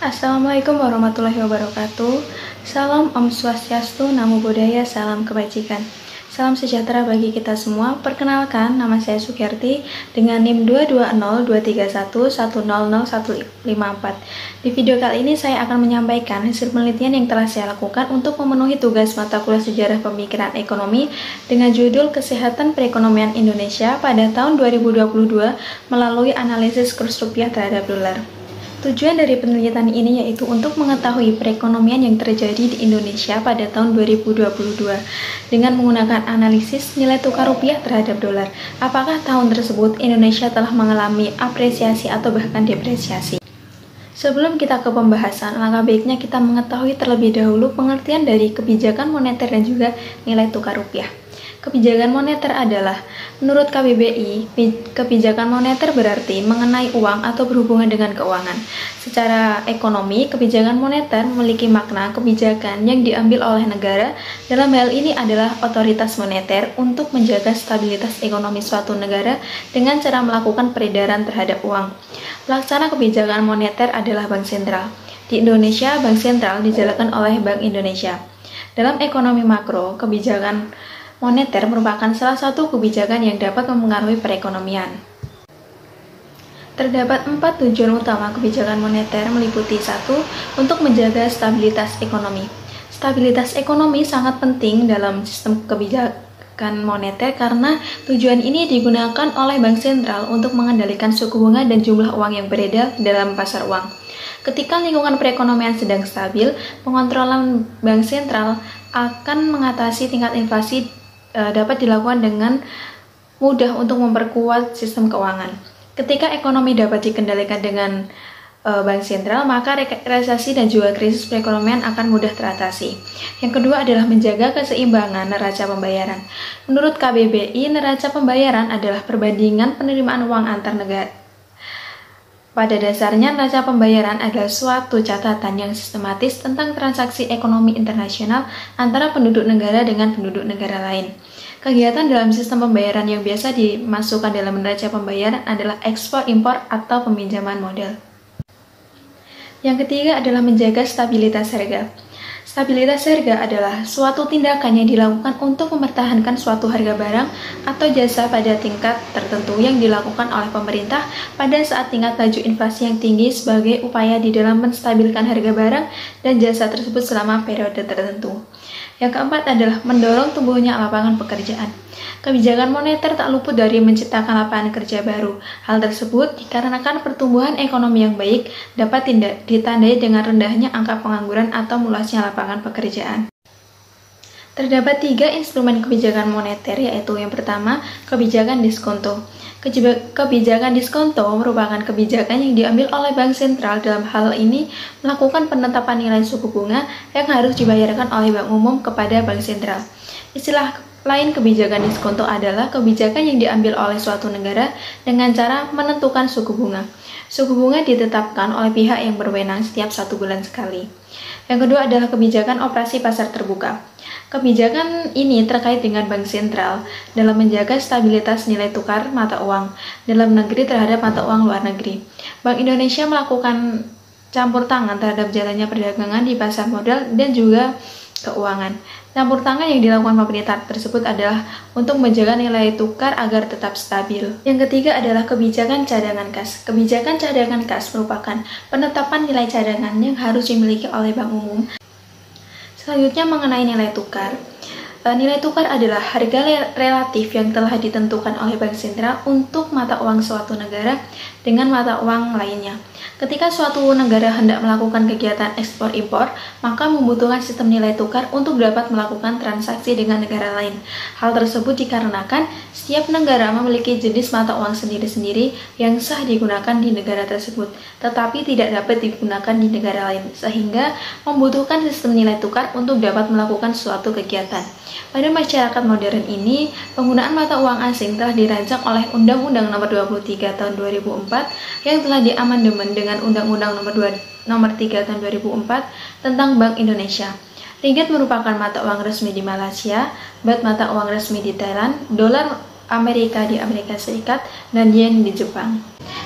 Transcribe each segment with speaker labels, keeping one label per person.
Speaker 1: Assalamualaikum warahmatullahi wabarakatuh. Salam Om Swastiastu, Namo Buddhaya, salam kebajikan. Salam sejahtera bagi kita semua. Perkenalkan, nama saya Sukiyarti dengan NIM 2202311000154. Di video kali ini saya akan menyampaikan hasil penelitian yang telah saya lakukan untuk memenuhi tugas mata kuliah Sejarah Pemikiran Ekonomi dengan judul Kesehatan Perekonomian Indonesia pada tahun 2022 melalui analisis kurs rupiah terhadap dolar. Tujuan dari penelitian ini yaitu untuk mengetahui perekonomian yang terjadi di Indonesia pada tahun 2022 dengan menggunakan analisis nilai tukar rupiah terhadap dolar. Apakah tahun tersebut Indonesia telah mengalami apresiasi atau bahkan depresiasi? Sebelum kita ke pembahasan, langkah baiknya kita mengetahui terlebih dahulu pengertian dari kebijakan moneter dan juga nilai tukar rupiah. Kebijakan moneter adalah, menurut KBBI, kebijakan moneter berarti mengenai uang atau berhubungan dengan keuangan. Secara ekonomi, kebijakan moneter memiliki makna kebijakan yang diambil oleh negara, dalam hal ini adalah otoritas moneter untuk menjaga stabilitas ekonomi suatu negara dengan cara melakukan peredaran terhadap uang. Pelaksana kebijakan moneter adalah Bank Sentral. Di Indonesia, Bank Sentral dijalankan oleh Bank Indonesia. Dalam ekonomi makro, kebijakan moneter merupakan salah satu kebijakan yang dapat mempengaruhi perekonomian. Terdapat 4 tujuan utama kebijakan moneter meliputi 1. Untuk menjaga stabilitas ekonomi. Stabilitas ekonomi sangat penting dalam sistem kebijakan moneter karena tujuan ini digunakan oleh Bank Sentral untuk mengendalikan suku bunga dan jumlah uang yang beredar dalam pasar uang. Ketika lingkungan perekonomian sedang stabil, pengontrolan Bank Sentral akan mengatasi tingkat inflasi dapat dilakukan dengan mudah untuk memperkuat sistem keuangan. Ketika ekonomi dapat dikendalikan dengan Bank Sentral, maka resesi dan juga krisis perekonomian akan mudah teratasi. Yang kedua adalah menjaga keseimbangan neraca pembayaran. Menurut KBBI, neraca pembayaran adalah perbandingan penerimaan uang antar negara. Pada dasarnya, neraca pembayaran adalah suatu catatan yang sistematis tentang transaksi ekonomi internasional antara penduduk negara dengan penduduk negara lain. Kegiatan dalam sistem pembayaran yang biasa dimasukkan dalam neraca pembayaran adalah ekspor-impor atau peminjaman modal. Yang ketiga adalah menjaga stabilitas harga. Stabilitas harga adalah suatu tindakan yang dilakukan untuk mempertahankan suatu harga barang atau jasa pada tingkat tertentu yang dilakukan oleh pemerintah pada saat tingkat laju inflasi yang tinggi sebagai upaya di dalam menstabilkan harga barang dan jasa tersebut selama periode tertentu. Yang keempat adalah mendorong tumbuhnya lapangan pekerjaan. Kebijakan moneter tak luput dari menciptakan lapangan kerja baru. Hal tersebut dikarenakan pertumbuhan ekonomi yang baik dapat ditandai dengan rendahnya angka pengangguran atau meluasnya lapangan pekerjaan. Terdapat 3 instrumen kebijakan moneter, yaitu yang pertama, kebijakan diskonto. Kebijakan diskonto merupakan kebijakan yang diambil oleh Bank Sentral dalam hal ini melakukan penetapan nilai suku bunga yang harus dibayarkan oleh Bank Umum kepada Bank Sentral. Istilah lain kebijakan diskonto adalah kebijakan yang diambil oleh suatu negara dengan cara menentukan suku bunga. Suku bunga ditetapkan oleh pihak yang berwenang setiap 1 bulan sekali. Yang kedua adalah kebijakan operasi pasar terbuka. Kebijakan ini terkait dengan Bank Sentral dalam menjaga stabilitas nilai tukar mata uang dalam negeri terhadap mata uang luar negeri. Bank Indonesia melakukan campur tangan terhadap jalannya perdagangan di pasar modal dan juga keuangan. Campur tangan yang dilakukan pemerintah tersebut adalah untuk menjaga nilai tukar agar tetap stabil. Yang ketiga adalah kebijakan cadangan kas. Kebijakan cadangan kas merupakan penetapan nilai cadangan yang harus dimiliki oleh Bank Umum. Selanjutnya mengenai nilai tukar. Nilai tukar adalah harga relatif yang telah ditentukan oleh Bank Sentral untuk mata uang suatu negara dengan mata uang lainnya. Ketika suatu negara hendak melakukan kegiatan ekspor-impor, maka membutuhkan sistem nilai tukar untuk dapat melakukan transaksi dengan negara lain. Hal tersebut dikarenakan setiap negara memiliki jenis mata uang sendiri-sendiri yang sah digunakan di negara tersebut, tetapi tidak dapat digunakan di negara lain, sehingga membutuhkan sistem nilai tukar untuk dapat melakukan suatu kegiatan. Pada masyarakat modern ini, penggunaan mata uang asing telah dirancang oleh Undang-Undang Nomor 23 Tahun 2004 yang telah diamandemen dengan Undang-Undang Nomor 3 Tahun 2004 tentang Bank Indonesia. Ringgit merupakan mata uang resmi di Malaysia, baht mata uang resmi di Thailand, dolar Amerika di Amerika Serikat, dan yen di Jepang.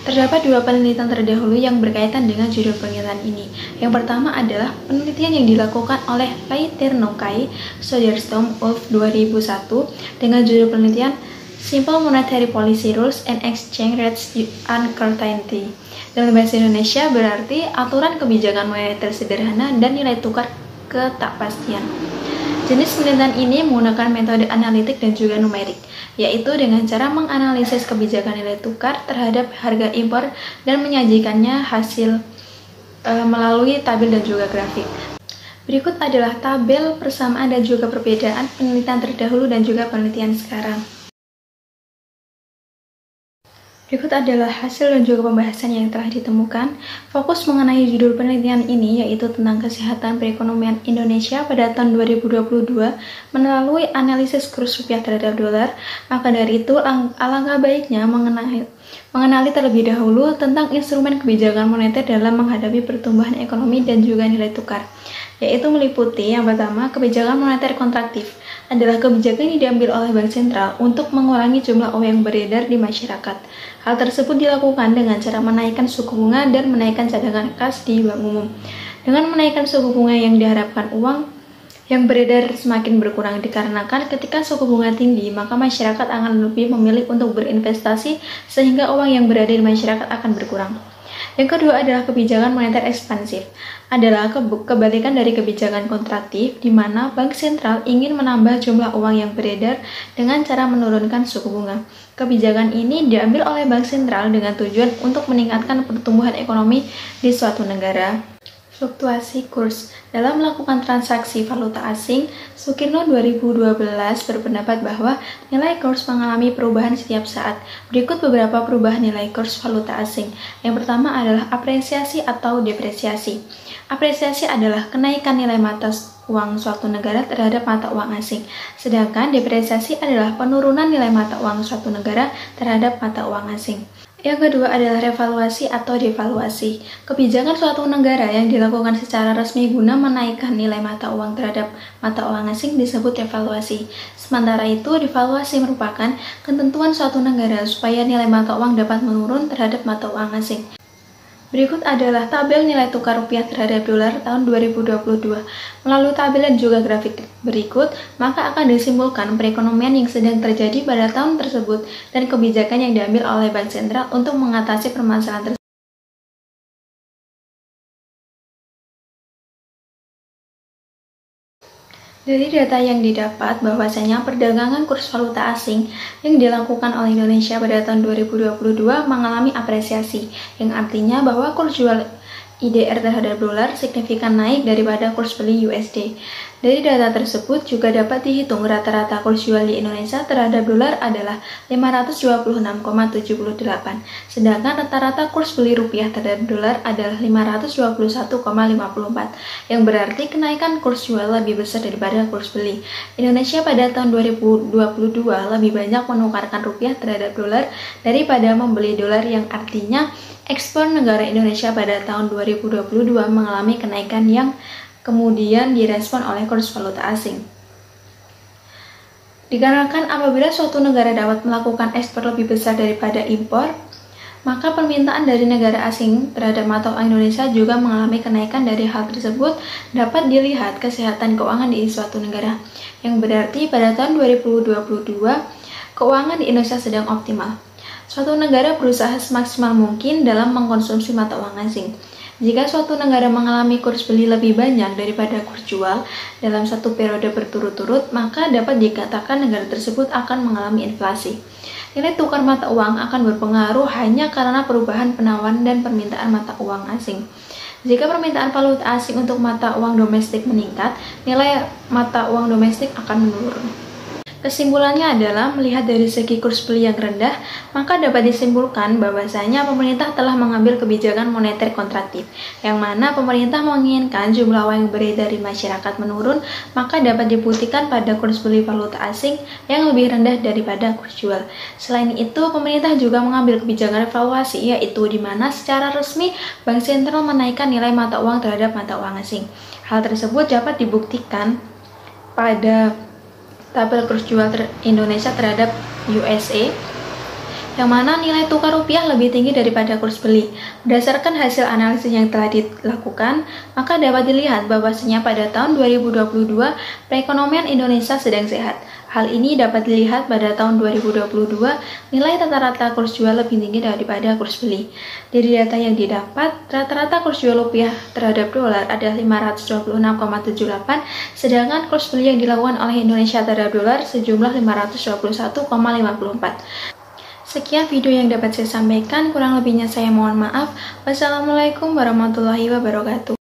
Speaker 1: Terdapat dua penelitian terdahulu yang berkaitan dengan judul penelitian ini. Yang pertama adalah penelitian yang dilakukan oleh Kai Ternokai Soderstrom of 2001 dengan judul penelitian Simple Monetary Policy Rules and Exchange Rates Uncertainty. Dalam bahasa Indonesia berarti aturan kebijakan moneter sederhana dan nilai tukar ketakpastian. Jenis penelitian ini menggunakan metode analitik dan juga numerik, yaitu dengan cara menganalisis kebijakan nilai tukar terhadap harga impor dan menyajikannya hasil melalui tabel dan juga grafik. Berikut adalah tabel persamaan dan juga perbedaan penelitian terdahulu dan juga penelitian sekarang. Berikut adalah hasil dan juga pembahasan yang telah ditemukan. Fokus mengenai judul penelitian ini yaitu tentang kesehatan perekonomian Indonesia pada tahun 2022 melalui analisis kurs rupiah terhadap dolar. Maka dari itu, alangkah baiknya mengenali terlebih dahulu tentang instrumen kebijakan moneter dalam menghadapi pertumbuhan ekonomi dan juga nilai tukar, yaitu meliputi yang pertama, kebijakan moneter kontraktif adalah kebijakan yang diambil oleh Bank Sentral untuk mengurangi jumlah uang yang beredar di masyarakat. Hal tersebut dilakukan dengan cara menaikkan suku bunga dan menaikkan cadangan kas di bank umum. Dengan menaikkan suku bunga yang diharapkan uang yang beredar semakin berkurang dikarenakan ketika suku bunga tinggi, maka masyarakat akan lebih memilih untuk berinvestasi sehingga uang yang berada di masyarakat akan berkurang. Yang kedua adalah kebijakan moneter ekspansif, adalah kebalikan dari kebijakan kontraktif di mana Bank Sentral ingin menambah jumlah uang yang beredar dengan cara menurunkan suku bunga. Kebijakan ini diambil oleh Bank Sentral dengan tujuan untuk meningkatkan pertumbuhan ekonomi di suatu negara. Fluktuasi kurs. Dalam melakukan transaksi valuta asing, Sukirno 2012 berpendapat bahwa nilai kurs mengalami perubahan setiap saat. Berikut beberapa perubahan nilai kurs valuta asing. Yang pertama adalah apresiasi atau depresiasi. Apresiasi adalah kenaikan nilai mata uang suatu negara terhadap mata uang asing, sedangkan depresiasi adalah penurunan nilai mata uang suatu negara terhadap mata uang asing. Yang kedua adalah revaluasi atau devaluasi. Kebijakan suatu negara yang dilakukan secara resmi guna menaikkan nilai mata uang terhadap mata uang asing disebut revaluasi. Sementara itu, devaluasi merupakan ketentuan suatu negara supaya nilai mata uang dapat menurun terhadap mata uang asing. Berikut adalah tabel nilai tukar rupiah terhadap dolar tahun 2022. Melalui tabel dan juga grafik berikut, maka akan disimpulkan perekonomian yang sedang terjadi pada tahun tersebut dan kebijakan yang diambil oleh Bank Sentral untuk mengatasi permasalahan tersebut. Dari data yang didapat, bahwasanya perdagangan kurs valuta asing yang dilakukan oleh Indonesia pada tahun 2022 mengalami apresiasi, yang artinya bahwa kurs jual IDR terhadap dolar signifikan naik daripada kurs beli USD. Dari data tersebut juga dapat dihitung rata-rata kurs jual di Indonesia terhadap dolar adalah 526,78, sedangkan rata-rata kurs beli rupiah terhadap dolar adalah 521,54, yang berarti kenaikan kurs jual lebih besar daripada kurs beli. Indonesia pada tahun 2022 lebih banyak menukarkan rupiah terhadap dolar daripada membeli dolar, yang artinya ekspor negara Indonesia pada tahun 2022 mengalami kenaikan yang kemudian direspon oleh kurs valuta asing. Dikarenakan apabila suatu negara dapat melakukan ekspor lebih besar daripada impor, maka permintaan dari negara asing terhadap mata uang Indonesia juga mengalami kenaikan. Dari hal tersebut dapat dilihat kesehatan keuangan di suatu negara, yang berarti pada tahun 2022 keuangan di Indonesia sedang optimal. Suatu negara berusaha semaksimal mungkin dalam mengkonsumsi mata uang asing. Jika suatu negara mengalami kurs beli lebih banyak daripada kurs jual dalam satu periode berturut-turut, maka dapat dikatakan negara tersebut akan mengalami inflasi. Nilai tukar mata uang akan berpengaruh hanya karena perubahan penawaran dan permintaan mata uang asing. Jika permintaan valuta asing untuk mata uang domestik meningkat, nilai mata uang domestik akan menurun. Kesimpulannya adalah melihat dari segi kurs beli yang rendah, maka dapat disimpulkan bahwasanya pemerintah telah mengambil kebijakan moneter kontraktif, yang mana pemerintah menginginkan jumlah uang yang beredar di masyarakat menurun, maka dapat dibuktikan pada kurs beli valuta asing yang lebih rendah daripada kurs jual. Selain itu, pemerintah juga mengambil kebijakan revaluasi, yaitu di mana secara resmi Bank Sentral menaikkan nilai mata uang terhadap mata uang asing. Hal tersebut dapat dibuktikan pada tabel kurs jual Indonesia terhadap USA, yang mana nilai tukar rupiah lebih tinggi daripada kurs beli. Berdasarkan hasil analisis yang telah dilakukan, maka dapat dilihat bahwasanya pada tahun 2022 perekonomian Indonesia sedang sehat. Hal ini dapat dilihat pada tahun 2022 nilai rata-rata kurs jual lebih tinggi daripada kurs beli. Dari data yang didapat, rata-rata kurs jual rupiah terhadap dolar adalah 526,78, sedangkan kurs beli yang dilakukan oleh Indonesia terhadap dolar sejumlah 521,54. Sekian video yang dapat saya sampaikan, kurang lebihnya saya mohon maaf. Wassalamualaikum warahmatullahi wabarakatuh.